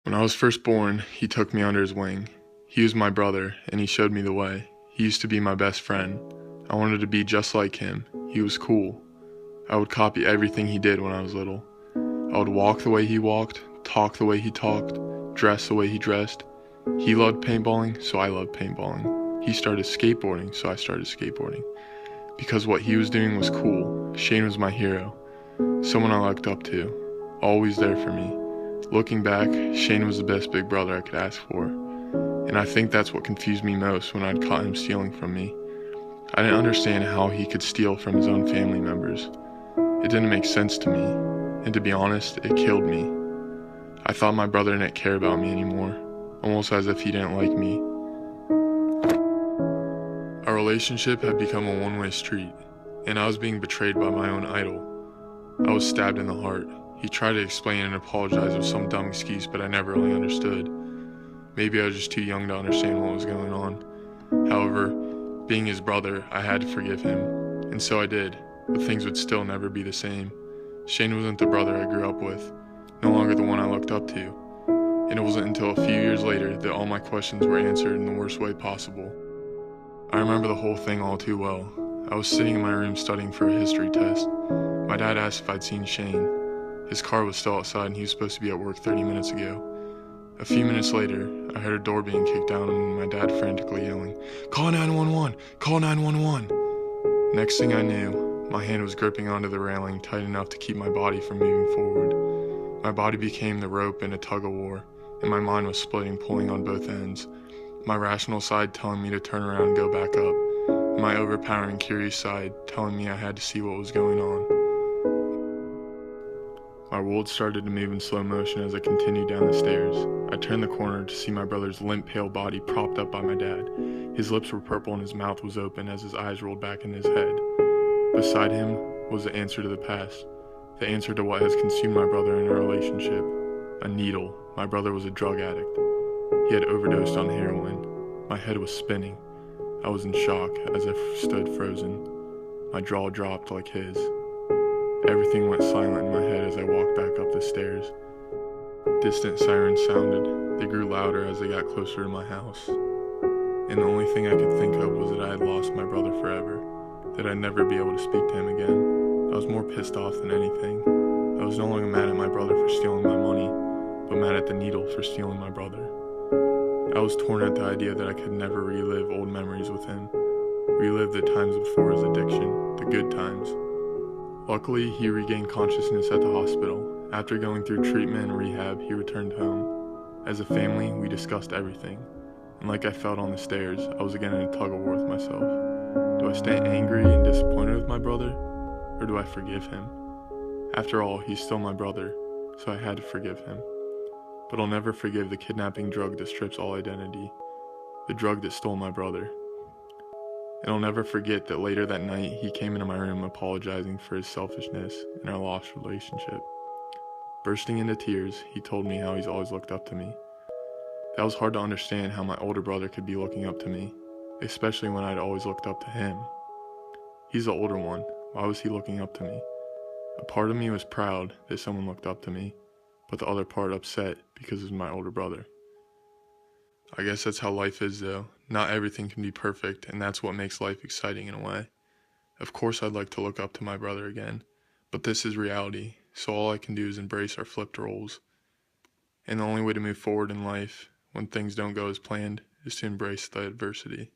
When I was first born, he took me under his wing. He was my brother, and he showed me the way. He used to be my best friend. I wanted to be just like him. He was cool. I would copy everything he did when I was little. I would walk the way he walked, talk the way he talked, dress the way he dressed. He loved paintballing, so I loved paintballing. He started skateboarding, so I started skateboarding. Because what he was doing was cool. Shane was my hero. Someone I looked up to. Always there for me. Looking back, Shane was the best big brother I could ask for. And I think that's what confused me most when I'd caught him stealing from me. I didn't understand how he could steal from his own family members. It didn't make sense to me, and to be honest, it killed me. I thought my brother didn't care about me anymore, almost as if he didn't like me. Our relationship had become a one-way street, and I was being betrayed by my own idol. I was stabbed in the heart. He tried to explain and apologize with some dumb excuse, but I never really understood. Maybe I was just too young to understand what was going on. However, being his brother, I had to forgive him, and so I did, but things would still never be the same. Shane wasn't the brother I grew up with, no longer the one I looked up to, and it wasn't until a few years later that all my questions were answered in the worst way possible. I remember the whole thing all too well. I was sitting in my room studying for a history test. My dad asked if I'd seen Shane. His car was still outside and he was supposed to be at work 30 minutes ago. A few minutes later, I heard a door being kicked down and my dad frantically yelling, "Call 911! Call 911!" Next thing I knew, my hand was gripping onto the railing tight enough to keep my body from moving forward. My body became the rope in a tug-of-war, and my mind was splitting, pulling on both ends. My rational side telling me to turn around and go back up, and my overpowering curious side telling me I had to see what was going on. My world started to move in slow motion as I continued down the stairs. I turned the corner to see my brother's limp, pale body propped up by my dad. His lips were purple and his mouth was open as his eyes rolled back in his head. Beside him was the answer to the past, the answer to what has consumed my brother and our relationship. A needle. My brother was a drug addict. He had overdosed on heroin. My head was spinning. I was in shock as I stood frozen. My jaw dropped like his. Everything went silent in my head as I walked back up the stairs. Distant sirens sounded. They grew louder as they got closer to my house. And the only thing I could think of was that I had lost my brother forever, that I'd never be able to speak to him again. I was more pissed off than anything. I was no longer mad at my brother for stealing my money, but mad at the needle for stealing my brother. I was torn at the idea that I could never relive old memories with him, relive the times before his addiction, the good times. Luckily, he regained consciousness at the hospital. After going through treatment and rehab, he returned home. As a family, we discussed everything. And like I felt on the stairs, I was again in a tug-of-war with myself. Do I stay angry and disappointed with my brother? Or do I forgive him? After all, he's still my brother, so I had to forgive him. But I'll never forgive the kidnapping drug that strips all identity. The drug that stole my brother. And I'll never forget that later that night, he came into my room apologizing for his selfishness and our lost relationship. Bursting into tears, he told me how he's always looked up to me. That was hard to understand, how my older brother could be looking up to me, especially when I'd always looked up to him. He's the older one. Why was he looking up to me? A part of me was proud that someone looked up to me, but the other part upset because of my older brother. I guess that's how life is though. Not everything can be perfect, and that's what makes life exciting in a way. Of course I'd like to look up to my brother again, but this is reality, so all I can do is embrace our flipped roles. And the only way to move forward in life, when things don't go as planned, is to embrace the adversity.